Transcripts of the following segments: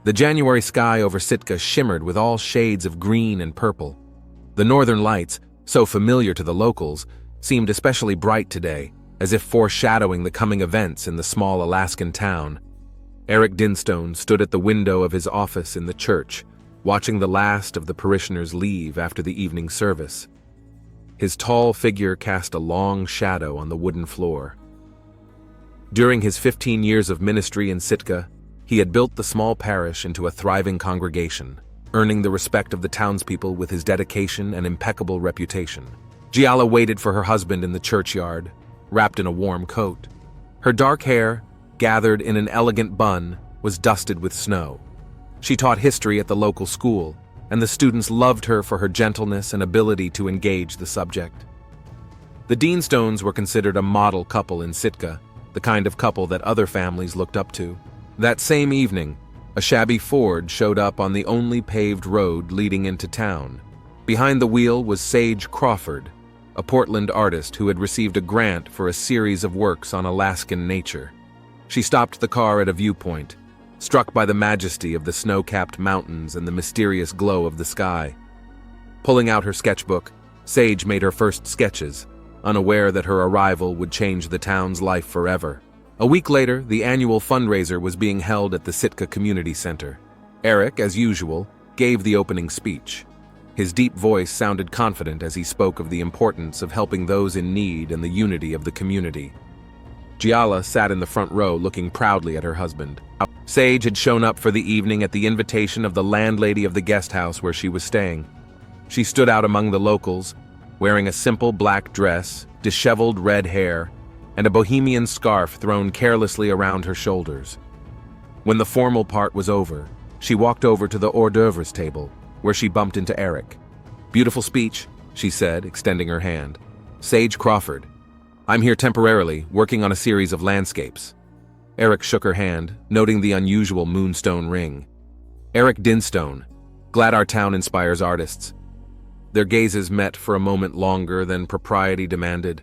The January sky over Sitka shimmered with all shades of green and purple. The northern lights, so familiar to the locals, seemed especially bright today, as if foreshadowing the coming events in the small Alaskan town. Eric Dinstone stood at the window of his office in the church, watching the last of the parishioners leave after the evening service. His tall figure cast a long shadow on the wooden floor. During his 15 years of ministry in Sitka, he had built the small parish into a thriving congregation, earning the respect of the townspeople with his dedication and impeccable reputation. Giala waited for her husband in the churchyard, wrapped in a warm coat. Her dark hair, gathered in an elegant bun, was dusted with snow. She taught history at the local school, and the students loved her for her gentleness and ability to engage the subject. The Dinstones were considered a model couple in Sitka, the kind of couple that other families looked up to. That same evening, a shabby Ford showed up on the only paved road leading into town. Behind the wheel was Sage Crawford, a Portland artist who had received a grant for a series of works on Alaskan nature. She stopped the car at a viewpoint, struck by the majesty of the snow-capped mountains and the mysterious glow of the sky. Pulling out her sketchbook, Sage made her first sketches, unaware that her arrival would change the town's life forever. A week later, the annual fundraiser was being held at the Sitka Community Center. Eric, as usual, gave the opening speech. His deep voice sounded confident as he spoke of the importance of helping those in need and the unity of the community. Giala sat in the front row looking proudly at her husband. Sage had shown up for the evening at the invitation of the landlady of the guest house where she was staying. She stood out among the locals, wearing a simple black dress, disheveled red hair, and a bohemian scarf thrown carelessly around her shoulders. When the formal part was over, she walked over to the hors d'oeuvres table, where she bumped into Eric. "Beautiful speech," she said, extending her hand. "Sage Crawford. I'm here temporarily, working on a series of landscapes." Eric shook her hand, noting the unusual moonstone ring. "Eric Dinstone. Glad our town inspires artists." Their gazes met for a moment longer than propriety demanded.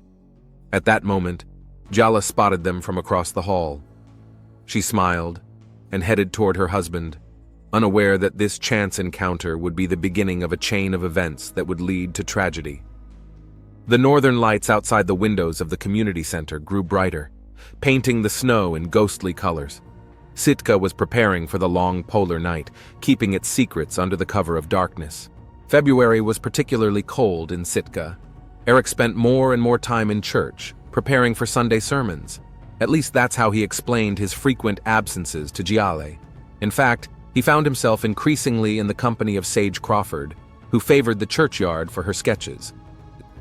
At that moment, Giala spotted them from across the hall. She smiled and headed toward her husband, unaware that this chance encounter would be the beginning of a chain of events that would lead to tragedy. The northern lights outside the windows of the community center grew brighter, painting the snow in ghostly colors. Sitka was preparing for the long polar night, keeping its secrets under the cover of darkness. February was particularly cold in Sitka. Eric spent more and more time in church, preparing for Sunday sermons. At least that's how he explained his frequent absences to Giale. In fact, he found himself increasingly in the company of Sage Crawford, who favored the churchyard for her sketches.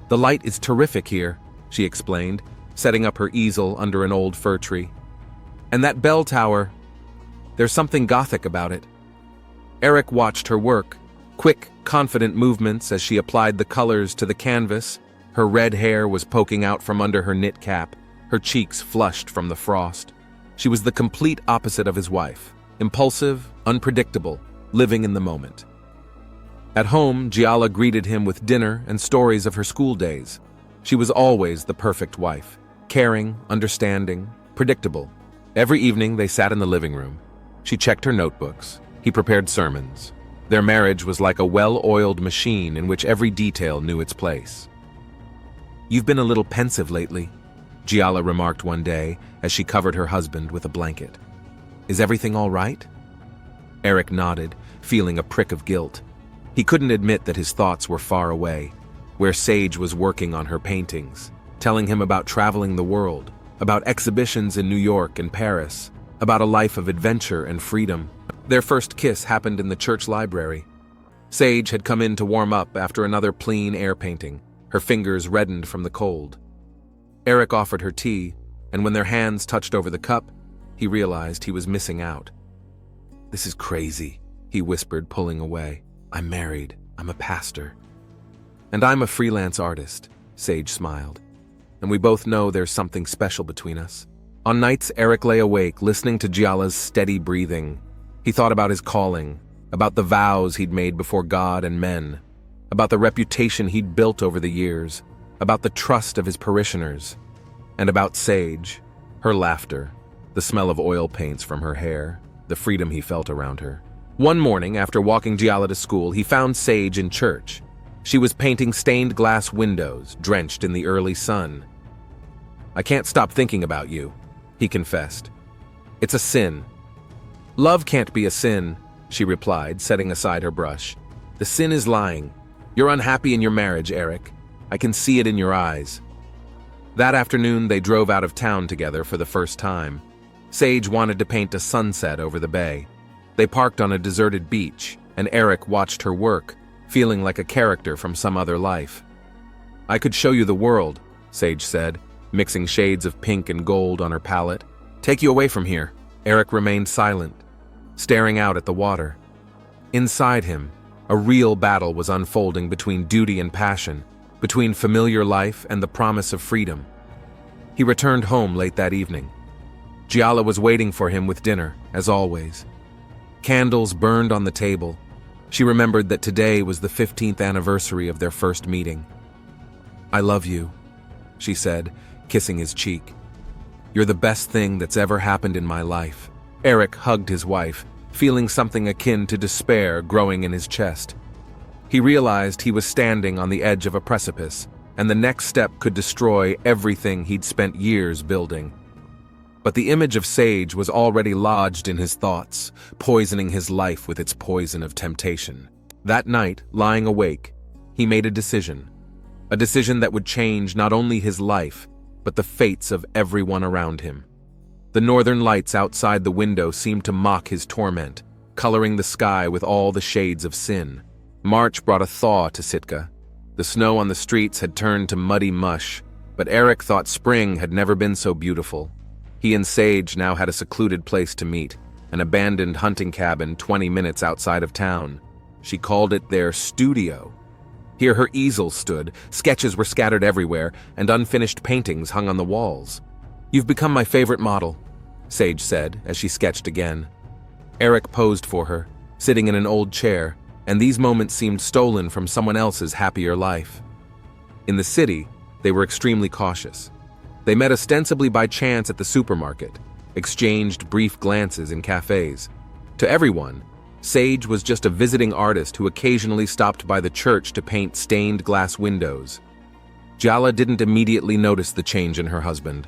"The light is terrific here," she explained, setting up her easel under an old fir tree. "And that bell tower, there's something Gothic about it." Eric watched her work, quick, confident movements as she applied the colors to the canvas. Her red hair was poking out from under her knit cap, her cheeks flushed from the frost. She was the complete opposite of his wife, impulsive, unpredictable, living in the moment. At home, Giala greeted him with dinner and stories of her school days. She was always the perfect wife, caring, understanding, predictable. Every evening they sat in the living room. She checked her notebooks. He prepared sermons. Their marriage was like a well-oiled machine in which every detail knew its place. "You've been a little pensive lately," Giala remarked one day as she covered her husband with a blanket. "Is everything all right?" Eric nodded, feeling a prick of guilt. He couldn't admit that his thoughts were far away, where Sage was working on her paintings, telling him about traveling the world, about exhibitions in New York and Paris, about a life of adventure and freedom. Their first kiss happened in the church library. Sage had come in to warm up after another plein air painting, her fingers reddened from the cold. Eric offered her tea, and when their hands touched over the cup, he realized he was missing out. "This is crazy," he whispered, pulling away. "I'm married. I'm a pastor." "And I'm a freelance artist," Sage smiled. "And we both know there's something special between us." On nights, Eric lay awake, listening to Giala's steady breathing. He thought about his calling, about the vows he'd made before God and men, about the reputation he'd built over the years, about the trust of his parishioners, and about Sage, her laughter, the smell of oil paints from her hair, the freedom he felt around her. One morning, after walking Giala to school, he found Sage in church. She was painting stained glass windows, drenched in the early sun. "I can't stop thinking about you," he confessed. "It's a sin." "Love can't be a sin," she replied, setting aside her brush. "The sin is lying. You're unhappy in your marriage, Eric. I can see it in your eyes." That afternoon, they drove out of town together for the first time. Sage wanted to paint a sunset over the bay. They parked on a deserted beach, and Eric watched her work, feeling like a character from some other life. "I could show you the world," Sage said, mixing shades of pink and gold on her palette. "Take you away from here." Eric remained silent, staring out at the water. Inside him, a real battle was unfolding between duty and passion, between familiar life and the promise of freedom. He returned home late that evening. Giala was waiting for him with dinner, as always. Candles burned on the table. She remembered that today was the 15th anniversary of their first meeting. "I love you," she said, kissing his cheek. "You're the best thing that's ever happened in my life." Eric hugged his wife, feeling something akin to despair growing in his chest. He realized he was standing on the edge of a precipice, and the next step could destroy everything he'd spent years building. But the image of Sage was already lodged in his thoughts, poisoning his life with its poison of temptation. That night, lying awake, he made a decision that would change not only his life, but the fates of everyone around him. The northern lights outside the window seemed to mock his torment, coloring the sky with all the shades of sin. March brought a thaw to Sitka. The snow on the streets had turned to muddy mush, but Eric thought spring had never been so beautiful. He and Sage now had a secluded place to meet, an abandoned hunting cabin 20 minutes outside of town. She called it their studio. Here her easel stood, sketches were scattered everywhere, and unfinished paintings hung on the walls. "You've become my favorite model," Sage said as she sketched again. Eric posed for her, sitting in an old chair, and these moments seemed stolen from someone else's happier life. In the city, they were extremely cautious. They met ostensibly by chance at the supermarket, exchanged brief glances in cafes. To everyone, Sage was just a visiting artist who occasionally stopped by the church to paint stained glass windows. Giala didn't immediately notice the change in her husband.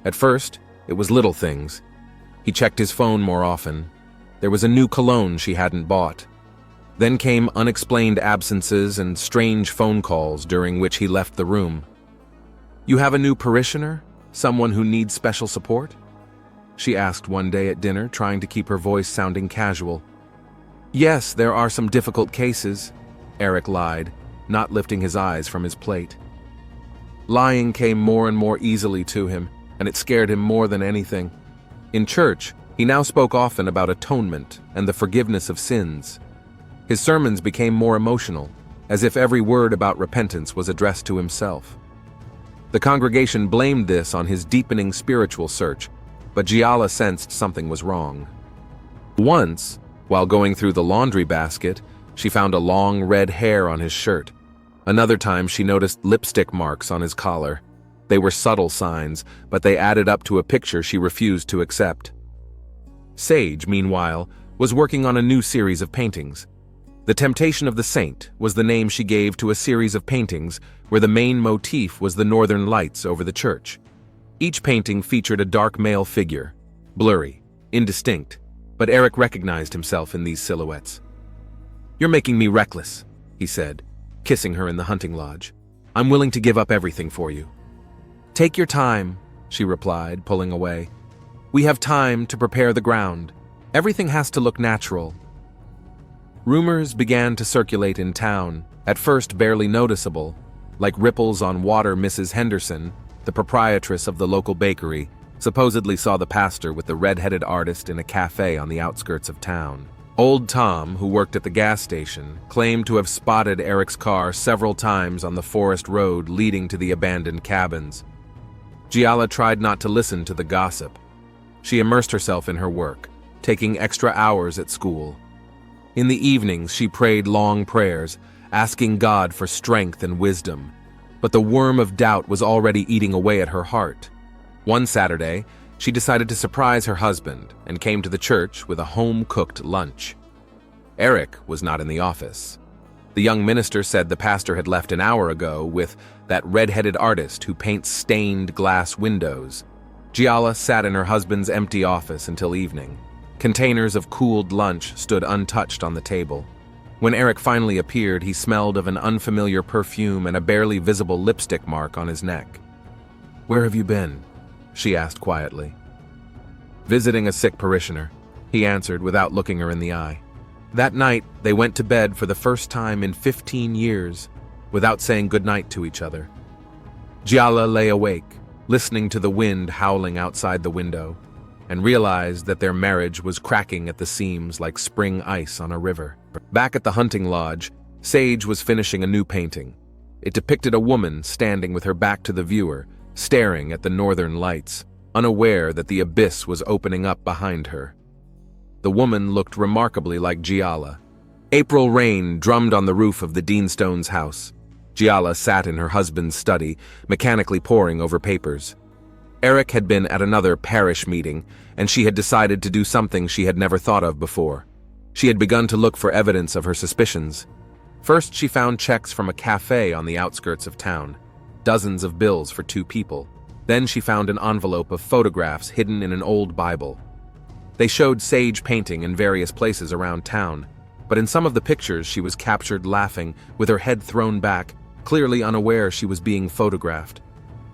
At first, it was little things. He checked his phone more often. There was a new cologne she hadn't bought. Then came unexplained absences and strange phone calls during which he left the room. "You have a new parishioner? Someone who needs special support?" she asked one day at dinner, trying to keep her voice sounding casual. "Yes, there are some difficult cases," Eric lied, not lifting his eyes from his plate. Lying came more and more easily to him, and it scared him more than anything. In church, he now spoke often about atonement and the forgiveness of sins. His sermons became more emotional, as if every word about repentance was addressed to himself. The congregation blamed this on his deepening spiritual search, but Giala sensed something was wrong. Once, while going through the laundry basket, she found a long red hair on his shirt. Another time she noticed lipstick marks on his collar. They were subtle signs, but they added up to a picture she refused to accept. Sage, meanwhile, was working on a new series of paintings. The Temptation of the Saint was the name she gave to a series of paintings where the main motif was the northern lights over the church. Each painting featured a dark male figure, blurry, indistinct, but Eric recognized himself in these silhouettes. "You're making me reckless," he said, kissing her in the hunting lodge. "I'm willing to give up everything for you." "Take your time," she replied, pulling away. "We have time to prepare the ground. Everything has to look natural." Rumors began to circulate in town, at first barely noticeable. Like ripples on water, Mrs. Henderson, the proprietress of the local bakery, supposedly saw the pastor with the red-headed artist in a cafe on the outskirts of town. Old Tom, who worked at the gas station, claimed to have spotted Eric's car several times on the forest road leading to the abandoned cabins. Giala tried not to listen to the gossip. She immersed herself in her work, taking extra hours at school. In the evenings, she prayed long prayers, asking God for strength and wisdom. But the worm of doubt was already eating away at her heart. One Saturday, she decided to surprise her husband and came to the church with a home-cooked lunch. Eric was not in the office. The young minister said the pastor had left an hour ago with that red-headed artist who paints stained glass windows. Giala sat in her husband's empty office until evening. Containers of cooled lunch stood untouched on the table. When Eric finally appeared, he smelled of an unfamiliar perfume and a barely visible lipstick mark on his neck. "Where have you been?" she asked quietly. "Visiting a sick parishioner," he answered without looking her in the eye. That night, they went to bed for the first time in 15 years, without saying goodnight to each other. Giala lay awake, listening to the wind howling outside the window, and realized that their marriage was cracking at the seams like spring ice on a river. Back at the hunting lodge, Sage was finishing a new painting. It depicted a woman standing with her back to the viewer, staring at the northern lights, unaware that the abyss was opening up behind her. The woman looked remarkably like Giala. April rain drummed on the roof of the Deanstones' house. Giala sat in her husband's study, mechanically poring over papers. Eric had been at another parish meeting, and she had decided to do something she had never thought of before. She had begun to look for evidence of her suspicions. First, she found checks from a cafe on the outskirts of town, dozens of bills for 2 people. Then she found an envelope of photographs hidden in an old Bible. They showed Sage painting in various places around town, but in some of the pictures she was captured laughing, with her head thrown back, clearly unaware she was being photographed.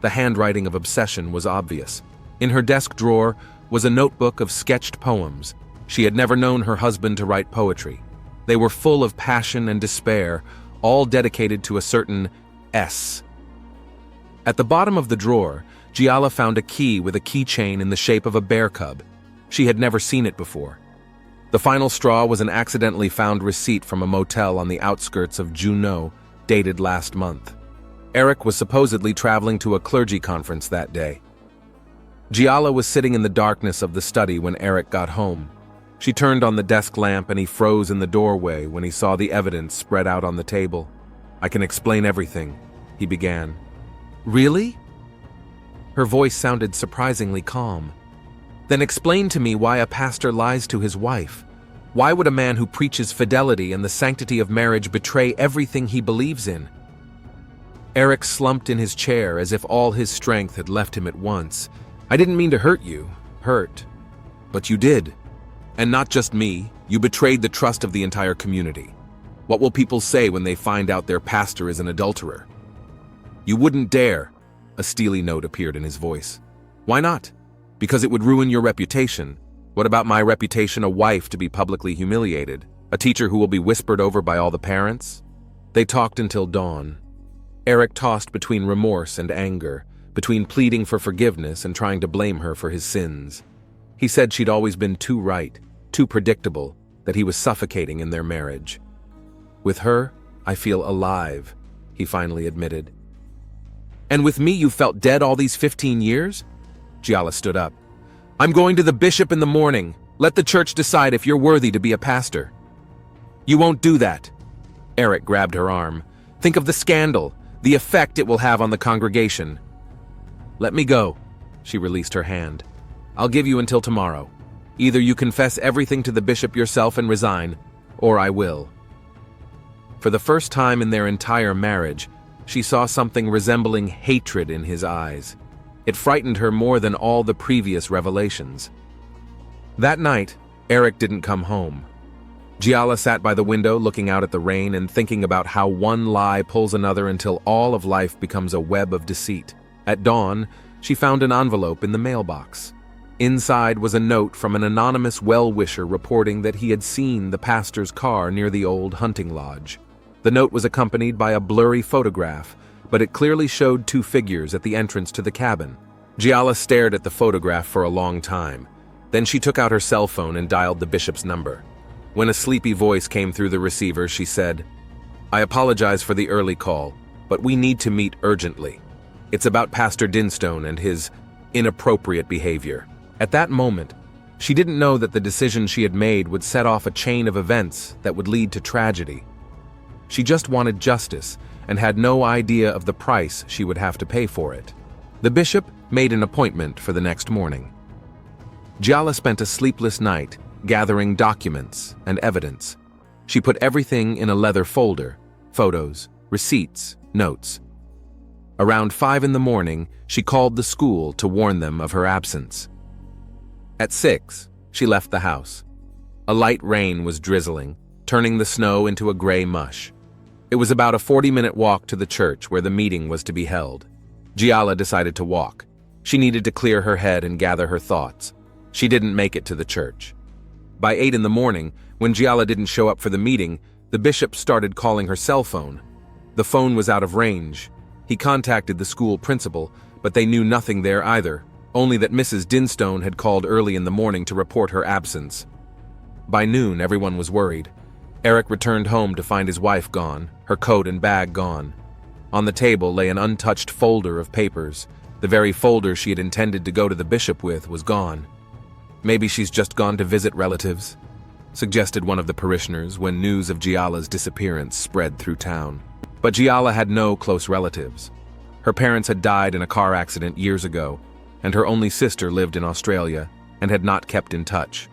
The handwriting of obsession was obvious. In her desk drawer was a notebook of sketched poems. She had never known her husband to write poetry. They were full of passion and despair, all dedicated to a certain S. At the bottom of the drawer, Giala found a key with a keychain in the shape of a bear cub. She had never seen it before. The final straw was an accidentally found receipt from a motel on the outskirts of Juneau, dated last month. Eric was supposedly traveling to a clergy conference that day. Giala was sitting in the darkness of the study when Eric got home. She turned on the desk lamp and he froze in the doorway when he saw the evidence spread out on the table. "I can explain everything," he began. "Really?" Her voice sounded surprisingly calm. "Then explain to me why a pastor lies to his wife. Why would a man who preaches fidelity and the sanctity of marriage betray everything he believes in?" Eric slumped in his chair as if all his strength had left him at once. "I didn't mean to hurt you, but you did. And not just me, you betrayed the trust of the entire community. What will people say when they find out their pastor is an adulterer?" "You wouldn't dare," a steely note appeared in his voice. "Why not?" "Because it would ruin your reputation. What about my reputation, a wife to be publicly humiliated, a teacher who will be whispered over by all the parents?" They talked until dawn. Eric tossed between remorse and anger, between pleading for forgiveness and trying to blame her for his sins. He said she'd always been too right, too predictable, that he was suffocating in their marriage. "With her, I feel alive," he finally admitted. "And with me you felt dead all these 15 years? Giala stood up. "I'm going to the bishop in the morning. Let the church decide if you're worthy to be a pastor." "You won't do that." Eric grabbed her arm. "Think of the scandal, the effect it will have on the congregation." "Let me go." She released her hand. "I'll give you until tomorrow. Either you confess everything to the bishop yourself and resign, or I will." For the first time in their entire marriage, she saw something resembling hatred in his eyes. It frightened her more than all the previous revelations. That night, Eric didn't come home. Giala sat by the window looking out at the rain and thinking about how one lie pulls another until all of life becomes a web of deceit. At dawn, she found an envelope in the mailbox. Inside was a note from an anonymous well-wisher reporting that he had seen the pastor's car near the old hunting lodge. The note was accompanied by a blurry photograph, but it clearly showed 2 figures at the entrance to the cabin. Giala stared at the photograph for a long time. Then she took out her cell phone and dialed the bishop's number. When a sleepy voice came through the receiver, she said, "I apologize for the early call, but we need to meet urgently. It's about Pastor Dinstone and his inappropriate behavior." At that moment, she didn't know that the decision she had made would set off a chain of events that would lead to tragedy. She just wanted justice and had no idea of the price she would have to pay for it. The bishop made an appointment for the next morning. Giala spent a sleepless night gathering documents and evidence. She put everything in a leather folder: photos, receipts, notes. Around 5 in the morning, she called the school to warn them of her absence. At 6, she left the house. A light rain was drizzling, turning the snow into a gray mush. It was about a 40-minute walk to the church where the meeting was to be held. Giala decided to walk. She needed to clear her head and gather her thoughts. She didn't make it to the church. By 8 in the morning, when Giala didn't show up for the meeting, the bishop started calling her cell phone. The phone was out of range. He contacted the school principal, but they knew nothing there either, only that Mrs. Dinstone had called early in the morning to report her absence. By noon, everyone was worried. Eric returned home to find his wife gone, her coat and bag gone. On the table lay an untouched folder of papers. The very folder she had intended to go to the bishop with was gone. "Maybe she's just gone to visit relatives," suggested one of the parishioners when news of Giala's disappearance spread through town. But Giala had no close relatives. Her parents had died in a car accident years ago, and her only sister lived in Australia and had not kept in touch.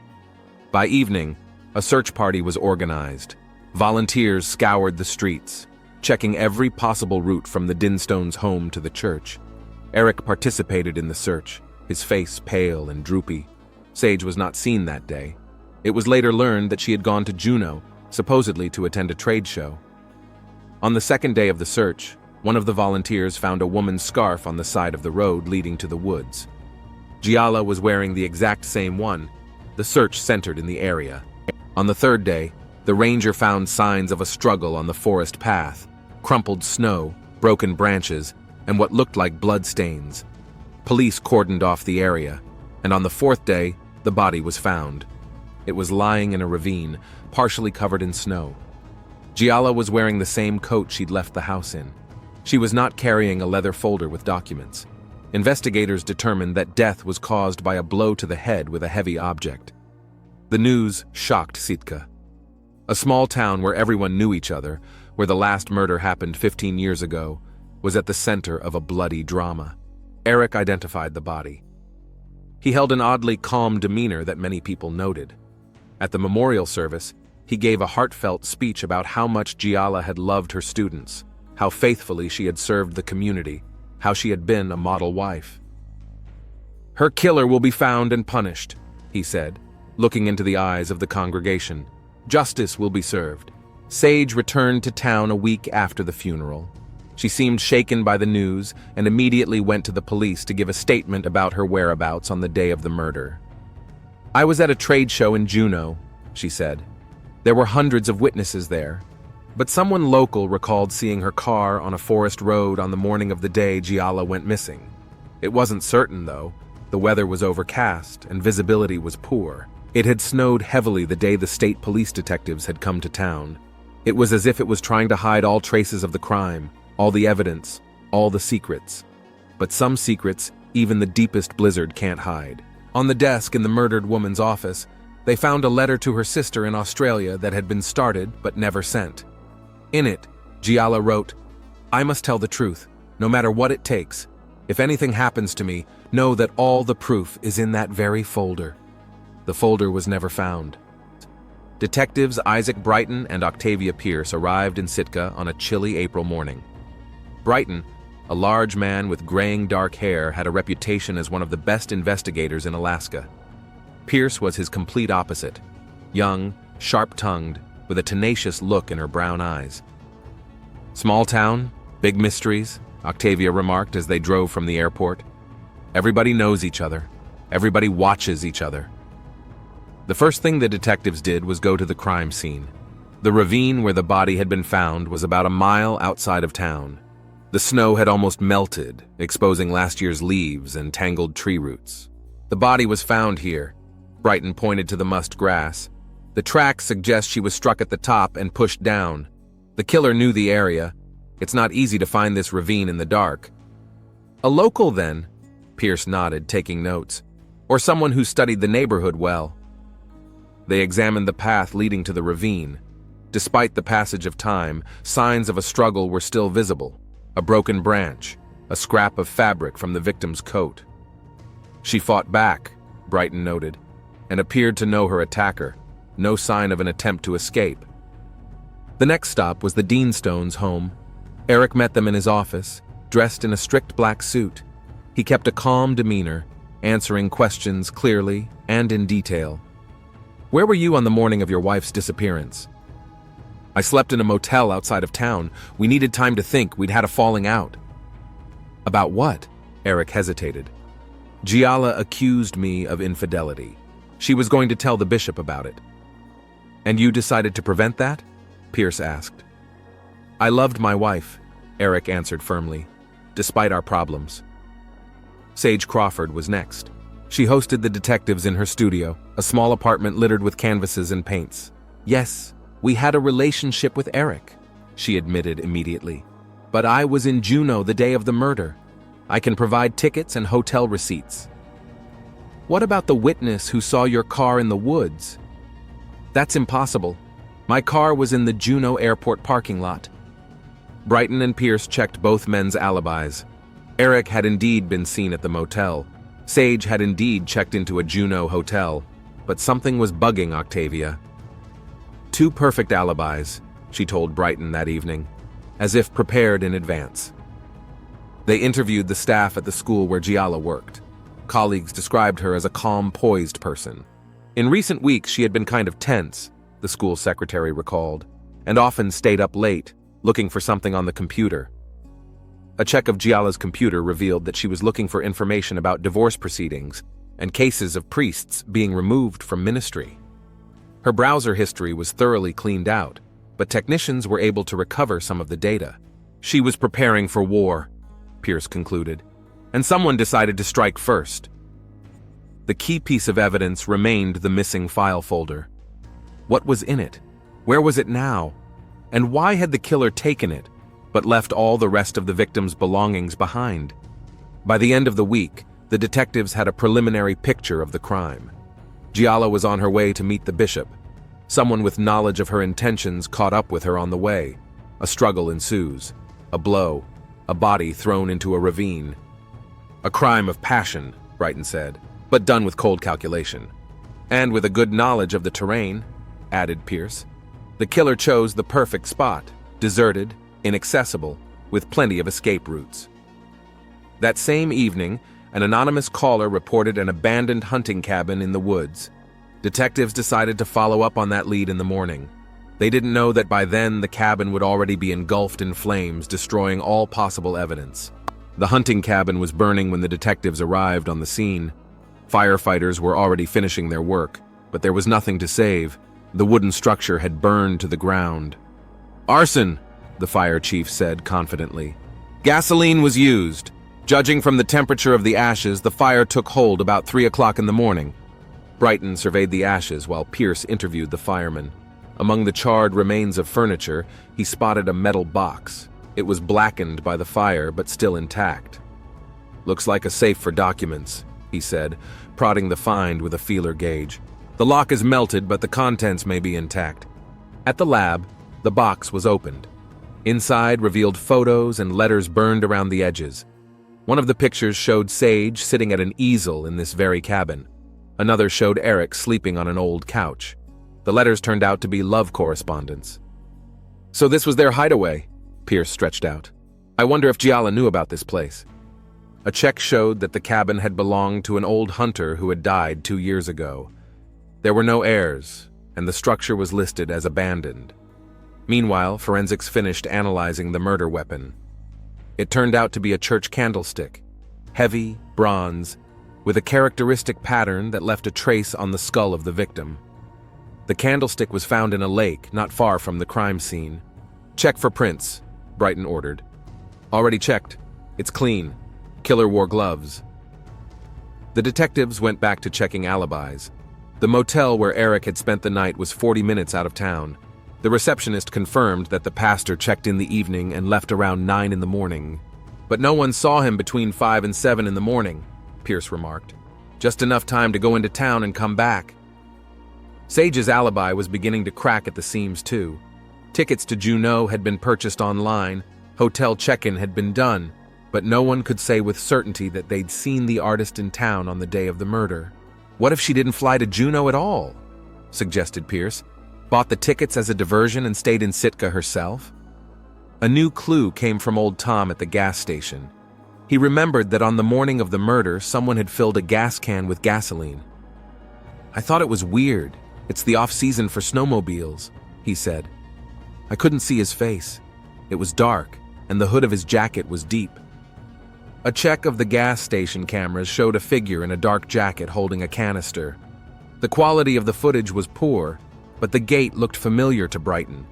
By evening, a search party was organized. Volunteers scoured the streets, checking every possible route from the Dinstones' home to the church. Eric participated in the search, his face pale and droopy. Sage was not seen that day. It was later learned that she had gone to Juneau, supposedly to attend a trade show. On the second day of the search, one of the volunteers found a woman's scarf on the side of the road leading to the woods. Giala was wearing the exact same one. The search centered in the area. On the third day, the ranger found signs of a struggle on the forest path: crumpled snow, broken branches, and what looked like bloodstains. Police cordoned off the area, and on the fourth day, the body was found. It was lying in a ravine, partially covered in snow. Giala was wearing the same coat she'd left the house in. She was not carrying a leather folder with documents. Investigators determined that death was caused by a blow to the head with a heavy object. The news shocked Sitka. A small town where everyone knew each other, where the last murder happened 15 years ago, was at the center of a bloody drama. Eric identified the body. He held an oddly calm demeanor that many people noted. At the memorial service, he gave a heartfelt speech about how much Giala had loved her students, how faithfully she had served the community, how she had been a model wife. "Her killer will be found and punished," he said, looking into the eyes of the congregation. "Justice will be served." Sage returned to town a week after the funeral. She seemed shaken by the news and immediately went to the police to give a statement about her whereabouts on the day of the murder. "I was at a trade show in Juneau," she said. "There were hundreds of witnesses there, but someone local recalled seeing her car on a forest road on the morning of the day Giala went missing. It wasn't certain, though. The weather was overcast and visibility was poor. It had snowed heavily the day the state police detectives had come to town. It was as if it was trying to hide all traces of the crime, all the evidence, all the secrets. But some secrets, even the deepest blizzard can't hide. On the desk in the murdered woman's office, they found a letter to her sister in Australia that had been started but never sent. In it, Giala wrote, "I must tell the truth, no matter what it takes. If anything happens to me, know that all the proof is in that very folder." The folder was never found. Detectives Isaac Brighton and Octavia Pierce arrived in Sitka on a chilly April morning. Brighton, a large man with graying dark hair, had a reputation as one of the best investigators in Alaska. Pierce was his complete opposite: young, sharp-tongued, with a tenacious look in her brown eyes. "Small town, big mysteries," Octavia remarked as they drove from the airport. "Everybody knows each other. Everybody watches each other." The first thing the detectives did was go to the crime scene. The ravine where the body had been found was about a mile outside of town. The snow had almost melted, exposing last year's leaves and tangled tree roots. "The body was found here," Brighton pointed to the mussed grass. "The tracks suggest she was struck at the top and pushed down. The killer knew the area. It's not easy to find this ravine in the dark." "A local, then?" Pierce nodded, taking notes. "Or someone who studied the neighborhood well." They examined the path leading to the ravine. Despite the passage of time, signs of a struggle were still visible. A broken branch, a scrap of fabric from the victim's coat. "She fought back," Brighton noted, "and appeared to know her attacker. No sign of an attempt to escape." The next stop was the Deanstones' home. Eric met them in his office, dressed in a strict black suit. He kept a calm demeanor, answering questions clearly and in detail. "Where were you on the morning of your wife's disappearance?" "I slept in a motel outside of town. We needed time to think. We'd had a falling out." "About what?" Eric hesitated. "Giala accused me of infidelity. She was going to tell the bishop about it." "And you decided to prevent that?" Pierce asked. "I loved my wife," Eric answered firmly, "despite our problems." Sage Crawford was next. She hosted the detectives in her studio, a small apartment littered with canvases and paints. "Yes, we had a relationship with Eric," she admitted immediately. "But I was in Juneau the day of the murder. I can provide tickets and hotel receipts." "What about the witness who saw your car in the woods?" "That's impossible. My car was in the Juneau airport parking lot." Brighton and Pierce checked both men's alibis. Eric had indeed been seen at the motel. Sage had indeed checked into a Juneau hotel. But something was bugging Octavia. "Two perfect alibis," she told Brighton that evening, as if prepared in advance. They interviewed the staff at the school where Giala worked. Colleagues described her as a calm, poised person. In recent weeks, she had been kind of tense, the school secretary recalled, and often stayed up late, looking for something on the computer. A check of Giala's computer revealed that she was looking for information about divorce proceedings and cases of priests being removed from ministry. Her browser history was thoroughly cleaned out, but technicians were able to recover some of the data. She was preparing for war, Pierce concluded, and someone decided to strike first. The key piece of evidence remained the missing file folder. What was in it? Where was it now? And why had the killer taken it, but left all the rest of the victim's belongings behind? By the end of the week, the detectives had a preliminary picture of the crime. Giala was on her way to meet the bishop. Someone with knowledge of her intentions caught up with her on the way. A struggle ensues. A blow. A body thrown into a ravine. "A crime of passion," Brighton said, "but done with cold calculation. And with a good knowledge of the terrain," added Pierce. "The killer chose the perfect spot, deserted, inaccessible, with plenty of escape routes." That same evening, an anonymous caller reported an abandoned hunting cabin in the woods. Detectives decided to follow up on that lead in the morning. They didn't know that by then the cabin would already be engulfed in flames, destroying all possible evidence. The hunting cabin was burning when the detectives arrived on the scene. Firefighters were already finishing their work, but there was nothing to save. The wooden structure had burned to the ground. "Arson," the fire chief said confidently. "Gasoline was used. Judging from the temperature of the ashes, the fire took hold about 3 o'clock in the morning." Brighton surveyed the ashes while Pierce interviewed the fireman. Among the charred remains of furniture, he spotted a metal box. It was blackened by the fire, but still intact. "Looks like a safe for documents," he said, prodding the find with a feeler gauge. "The lock is melted, but the contents may be intact." At the lab, the box was opened. Inside revealed photos and letters burned around the edges. One of the pictures showed Sage sitting at an easel in this very cabin. Another showed Eric sleeping on an old couch. The letters turned out to be love correspondence. "So this was their hideaway," Pierce stretched out. "I wonder if Giala knew about this place." A check showed that the cabin had belonged to an old hunter who had died 2 years ago. There were no heirs, and the structure was listed as abandoned. Meanwhile, forensics finished analyzing the murder weapon. It turned out to be a church candlestick, heavy, bronze, with a characteristic pattern that left a trace on the skull of the victim. The candlestick was found in a lake not far from the crime scene. "Check for prints," Brighton ordered. "Already checked. It's clean. Killer wore gloves." The detectives went back to checking alibis. The motel where Eric had spent the night was 40 minutes out of town. The receptionist confirmed that the pastor checked in the evening and left around 9 in the morning. "But no one saw him between 5 and 7 in the morning," Pierce remarked. "Just enough time to go into town and come back." Sage's alibi was beginning to crack at the seams too. Tickets to Juneau had been purchased online, hotel check-in had been done, but no one could say with certainty that they'd seen the artist in town on the day of the murder. "What if she didn't fly to Juneau at all?" suggested Pierce. Bought the tickets as a diversion and stayed in Sitka herself? A new clue came from old Tom at the gas station. He remembered that on the morning of the murder, someone had filled a gas can with gasoline. "I thought it was weird. It's the off-season for snowmobiles," he said. I couldn't see his face. It was dark, and the hood of his jacket was deep. A check of the gas station cameras showed a figure in a dark jacket holding a canister. The quality of the footage was poor, but the gate looked familiar to Brighton.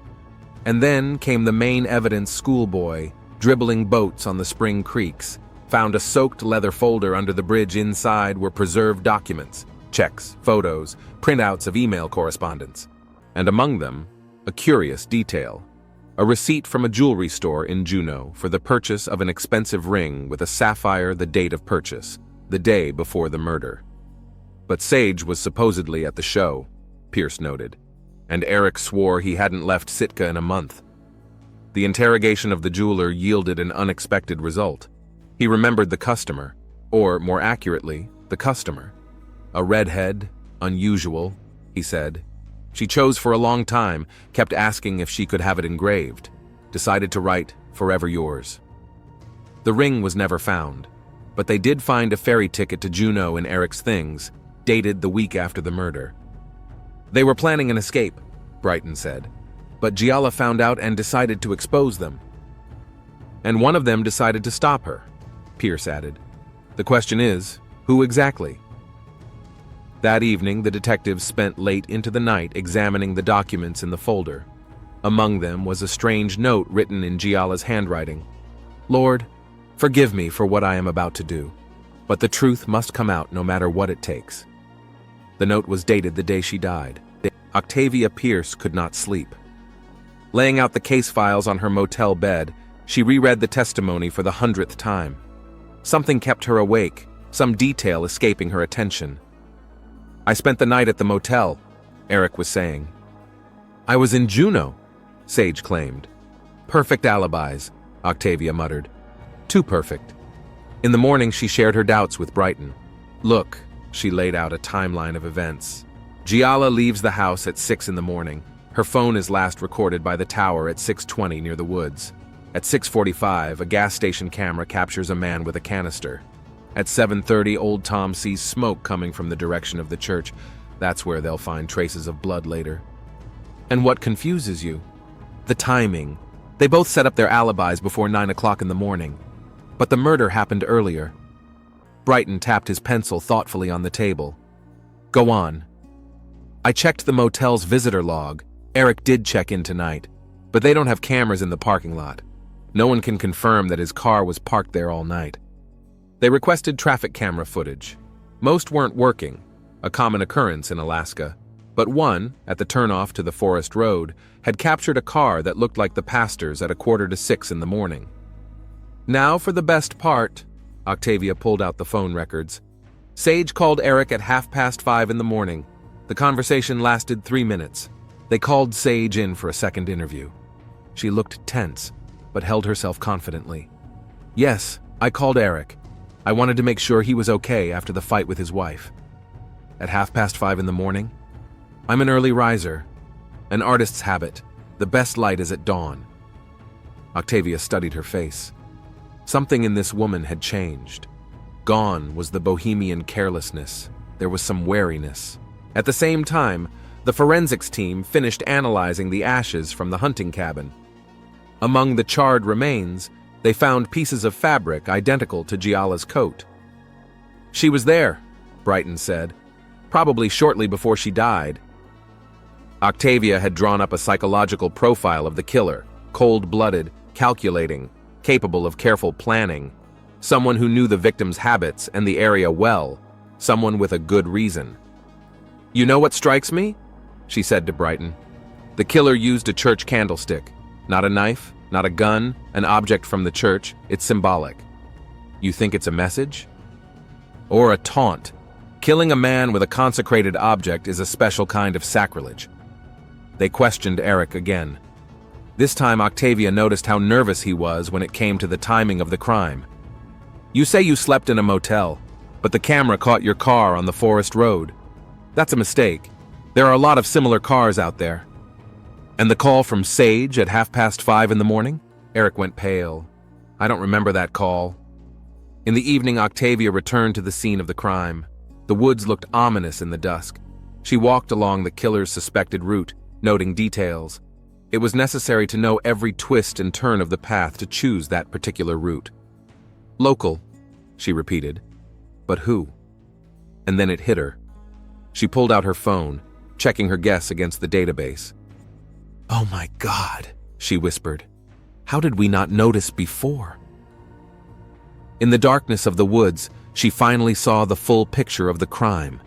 And then came the main evidence schoolboy, dribbling boats on the spring creeks, found a soaked leather folder under the bridge. Inside were preserved documents, checks, photos, printouts of email correspondence. And among them, a curious detail. A receipt from a jewelry store in Juneau for the purchase of an expensive ring with a sapphire, the date of purchase, the day before the murder. But Sage was supposedly at the show, Pierce noted, and Eric swore he hadn't left Sitka in a month. The interrogation of the jeweler yielded an unexpected result. He remembered the customer, or more accurately, the customer. A redhead, unusual, he said. She chose for a long time, kept asking if she could have it engraved, decided to write, "Forever yours." The ring was never found, but they did find a ferry ticket to Juneau in Eric's things, dated the week after the murder. They were planning an escape, Brighton said, but Giala found out and decided to expose them. And one of them decided to stop her, Pierce added. The question is, who exactly? That evening, the detectives spent late into the night examining the documents in the folder. Among them was a strange note written in Giala's handwriting. "Lord, forgive me for what I am about to do, but the truth must come out no matter what it takes." The note was dated the day she died. Octavia Pierce could not sleep. Laying out the case files on her motel bed, she reread the testimony for the 100th time. Something kept her awake, some detail escaping her attention. "I spent the night at the motel," Eric was saying. "I was in Juneau," Sage claimed. "Perfect alibis," Octavia muttered. "Too perfect." In the morning, she shared her doubts with Brighton. "Look," she laid out a timeline of events. Giala leaves the house at 6 in the morning. Her phone is last recorded by the tower at 6:20 near the woods. At 6:45, a gas station camera captures a man with a canister. At 7:30, old Tom sees smoke coming from the direction of the church. That's where they'll find traces of blood later. And what confuses you? The timing. They both set up their alibis before 9 o'clock in the morning. But the murder happened earlier. Brighton tapped his pencil thoughtfully on the table. "Go on." "I checked the motel's visitor log. Eric did check in tonight, but they don't have cameras in the parking lot. No one can confirm that his car was parked there all night. They requested traffic camera footage. Most weren't working, a common occurrence in Alaska, but one, at the turnoff to the forest road, had captured a car that looked like the pastor's at 5:45 in the morning. Now for the best part, Octavia pulled out the phone records. Sage called Eric at 5:30 in the morning. The conversation lasted 3 minutes. They called Sage in for a second interview. She looked tense, but held herself confidently. "Yes, I called Eric. I wanted to make sure he was okay after the fight with his wife. At 5:30 in the morning? I'm an early riser. An artist's habit. The best light is at dawn." Octavia studied her face. Something in this woman had changed. Gone was the bohemian carelessness. There was some wariness. At the same time, the forensics team finished analyzing the ashes from the hunting cabin. Among the charred remains, they found pieces of fabric identical to Giala's coat. "She was there," Brighton said, "probably shortly before she died." Octavia had drawn up a psychological profile of the killer, cold-blooded, calculating, capable of careful planning, someone who knew the victim's habits and the area well, someone with a good reason. "You know what strikes me?" she said to Brighton. "The killer used a church candlestick. Not a knife, not a gun, an object from the church. It's symbolic. You think it's a message? Or a taunt? Killing a man with a consecrated object is a special kind of sacrilege." They questioned Eric again. This time Octavia noticed how nervous he was when it came to the timing of the crime. "You say you slept in a motel, but the camera caught your car on the forest road. That's a mistake. There are a lot of similar cars out there. And the call from Sage at 5:30 in the morning? Eric went pale. I don't remember that call. In the evening, Octavia returned to the scene of the crime. The woods looked ominous in the dusk. She walked along the killer's suspected route, noting details. It was necessary to know every twist and turn of the path to choose that particular route. Local, she repeated. But who? And then it hit her. She pulled out her phone, checking her guess against the database. "Oh my God," she whispered. "How did we not notice before?" In the darkness of the woods, she finally saw the full picture of the crime,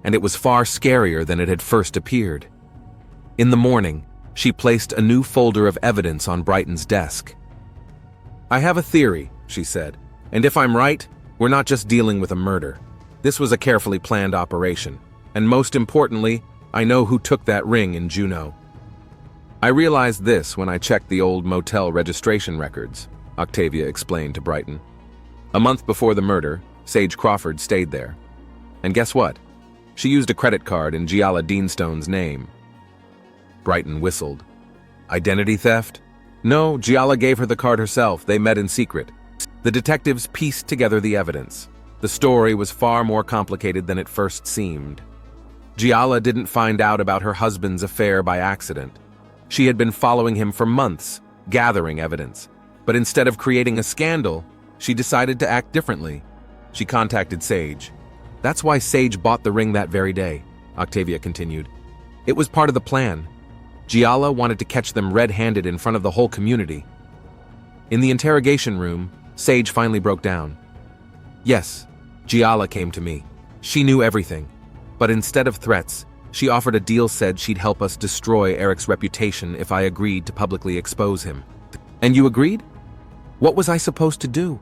and it was far scarier than it had first appeared. In the morning, she placed a new folder of evidence on Brighton's desk. "I have a theory," she said, "and if I'm right, we're not just dealing with a murder. This was a carefully planned operation, and most importantly, I know who took that ring in Juneau." "I realized this when I checked the old motel registration records," Octavia explained to Brighton. "A month before the murder, Sage Crawford stayed there. And guess what? She used a credit card in Giala Deanstone's name." Brighton whistled. "Identity theft?" "No, Giala gave her the card herself. They met in secret." The detectives pieced together the evidence. The story was far more complicated than it first seemed. Giala didn't find out about her husband's affair by accident. She had been following him for months, gathering evidence. But instead of creating a scandal, she decided to act differently. She contacted Sage. "That's why Sage bought the ring that very day," Octavia continued. "It was part of the plan. Giala wanted to catch them red-handed in front of the whole community." In the interrogation room, Sage finally broke down. "Yes, Giala came to me. She knew everything. But instead of threats, she offered a deal, said she'd help us destroy Eric's reputation if I agreed to publicly expose him." "And you agreed? What was I supposed to do?"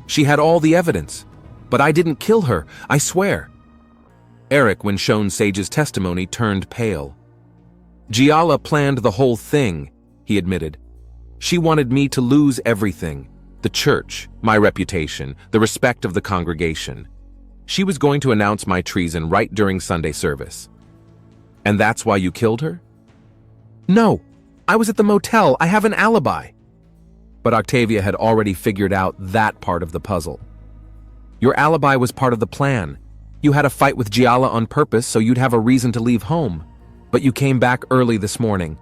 "She had all the evidence. But I didn't kill her, I swear." Eric, when shown Sage's testimony, turned pale. "Giala planned the whole thing," he admitted. "She wanted me to lose everything. The church, my reputation, the respect of the congregation. She was going to announce my treason right during Sunday service." "And that's why you killed her?" "No, I was at the motel. I have an alibi." But Octavia had already figured out that part of the puzzle. "Your alibi was part of the plan. You had a fight with Giala on purpose so you'd have a reason to leave home. But you came back early this morning."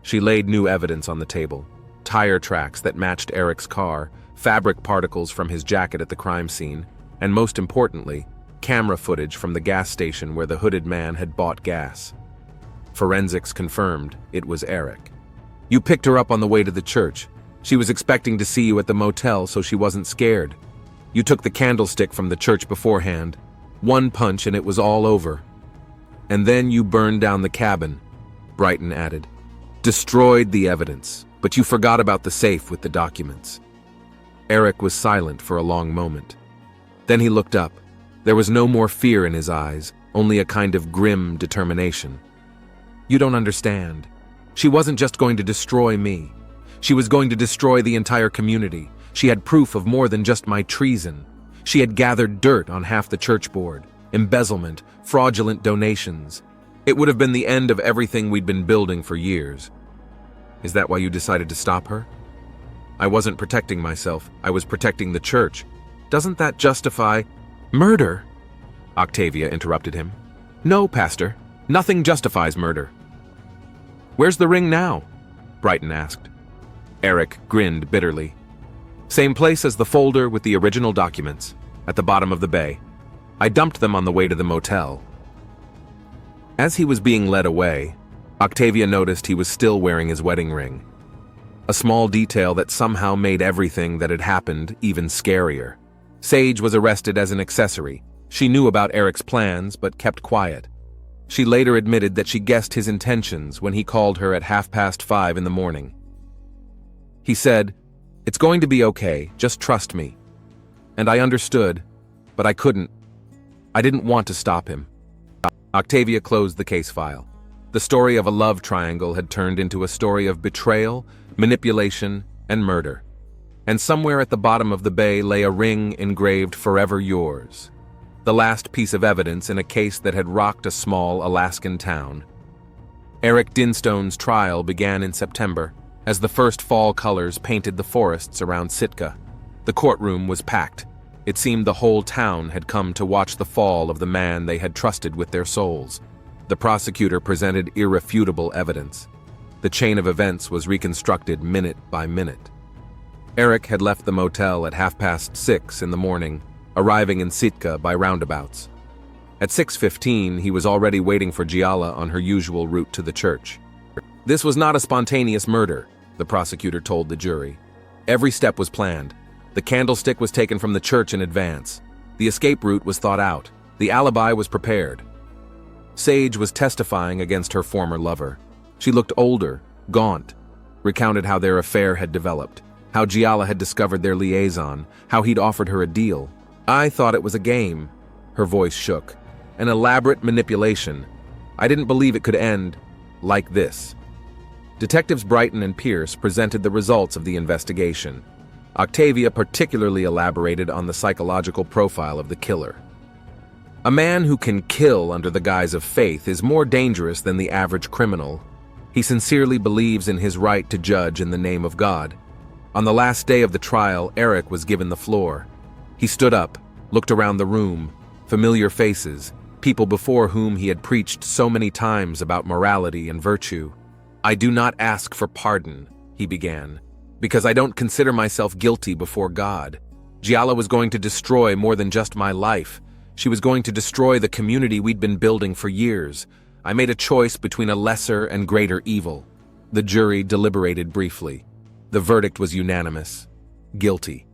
She laid new evidence on the table. Tire tracks that matched Eric's car, fabric particles from his jacket at the crime scene, and most importantly, camera footage from the gas station where the hooded man had bought gas. Forensics confirmed it was Eric. "You picked her up on the way to the church. She was expecting to see you at the motel, so she wasn't scared. You took the candlestick from the church beforehand. One punch and it was all over. And then you burned down the cabin," Brighton added. "Destroyed the evidence, but you forgot about the safe with the documents." Eric was silent for a long moment. Then he looked up. There was no more fear in his eyes, only a kind of grim determination. "You don't understand. She wasn't just going to destroy me. She was going to destroy the entire community. She had proof of more than just my treason. She had gathered dirt on half the church board, embezzlement, fraudulent donations. It would have been the end of everything we'd been building for years." "Is that why you decided to stop her?" "I wasn't protecting myself. I was protecting the church. Doesn't that justify—" "Murder?" Octavia interrupted him. "No, Pastor. Nothing justifies murder." "Where's the ring now?" Brighton asked. Eric grinned bitterly. "Same place as the folder with the original documents, at the bottom of the bay. I dumped them on the way to the motel." As he was being led away, Octavia noticed he was still wearing his wedding ring. A small detail that somehow made everything that had happened even scarier. Sage was arrested as an accessory. She knew about Eric's plans, but kept quiet. She later admitted that she guessed his intentions when he called her at 5:30 in the morning. He said, "It's going to be okay, just trust me." And I understood, but I couldn't. I didn't want to stop him. Octavia closed the case file. The story of a love triangle had turned into a story of betrayal, manipulation, and murder. And somewhere at the bottom of the bay lay a ring engraved "Forever Yours," the last piece of evidence in a case that had rocked a small Alaskan town. Eric Dinstone's trial began in September, as the first fall colors painted the forests around Sitka. The courtroom was packed. It seemed the whole town had come to watch the fall of the man they had trusted with their souls. The prosecutor presented irrefutable evidence. The chain of events was reconstructed minute by minute. Eric had left the motel at 6:30 in the morning, arriving in Sitka by roundabouts. At 6:15, he was already waiting for Giala on her usual route to the church. This was not a spontaneous murder, the prosecutor told the jury. Every step was planned. The candlestick was taken from the church in advance. The escape route was thought out. The alibi was prepared. Sage was testifying against her former lover. She looked older, gaunt, recounted how their affair had developed, how Giala had discovered their liaison, how he'd offered her a deal. "I thought it was a game." Her voice shook. "An elaborate manipulation. I didn't believe it could end like this." Detectives Brighton and Pierce presented the results of the investigation. Octavia particularly elaborated on the psychological profile of the killer. A man who can kill under the guise of faith is more dangerous than the average criminal. He sincerely believes in his right to judge in the name of God. On the last day of the trial, Eric was given the floor. He stood up, looked around the room, familiar faces, people before whom he had preached so many times about morality and virtue. "I do not ask for pardon," he began, "because I don't consider myself guilty before God. Giala was going to destroy more than just my life. She was going to destroy the community we'd been building for years. I made a choice between a lesser and greater evil." The jury deliberated briefly. The verdict was unanimous. Guilty.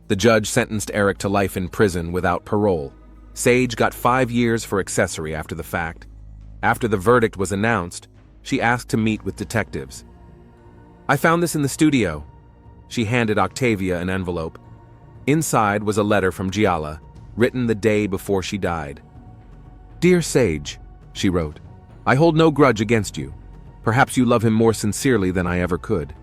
The judge sentenced Eric to life in prison without parole. Sage got 5 years for accessory after the fact. After the verdict was announced, she asked to meet with detectives. "I found this in the studio." She handed Octavia an envelope. Inside was a letter from Giala, written the day before she died. "Dear Sage," she wrote, "I hold no grudge against you. Perhaps you love him more sincerely than I ever could.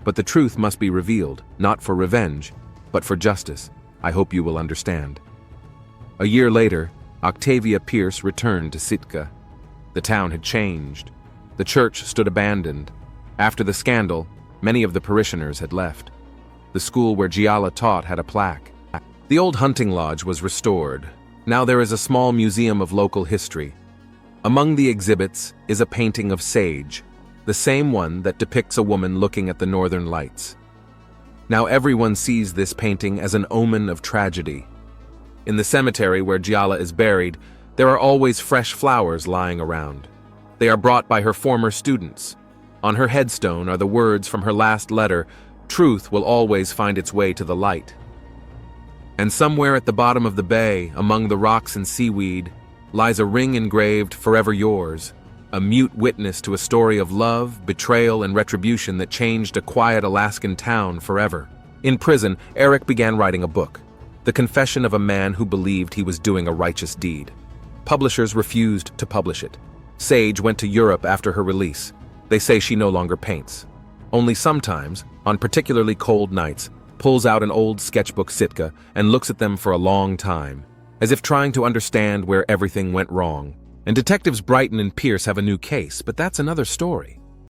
But the truth must be revealed, not for revenge, but for justice. I hope you will understand." A year later, Octavia Pierce returned to Sitka. The town had changed. The church stood abandoned. After the scandal, many of the parishioners had left. The school where Giala taught had a plaque. The old hunting lodge was restored. Now there is a small museum of local history. Among the exhibits is a painting of Sage, the same one that depicts a woman looking at the northern lights. Now everyone sees this painting as an omen of tragedy. In the cemetery where Giala is buried, there are always fresh flowers lying around. They are brought by her former students. On her headstone are the words from her last letter, "Truth will always find its way to the light." And somewhere at the bottom of the bay, among the rocks and seaweed, lies a ring engraved, "Forever Yours," a mute witness to a story of love, betrayal, and retribution that changed a quiet Alaskan town forever. In prison, Eric began writing a book, the confession of a man who believed he was doing a righteous deed. Publishers refused to publish it. Sage went to Europe after her release. They say she no longer paints. Only sometimes, on particularly cold nights, pulls out an old sketchbook Sitka and looks at them for a long time, as if trying to understand where everything went wrong. And detectives Brighton and Pierce have a new case, but that's another story.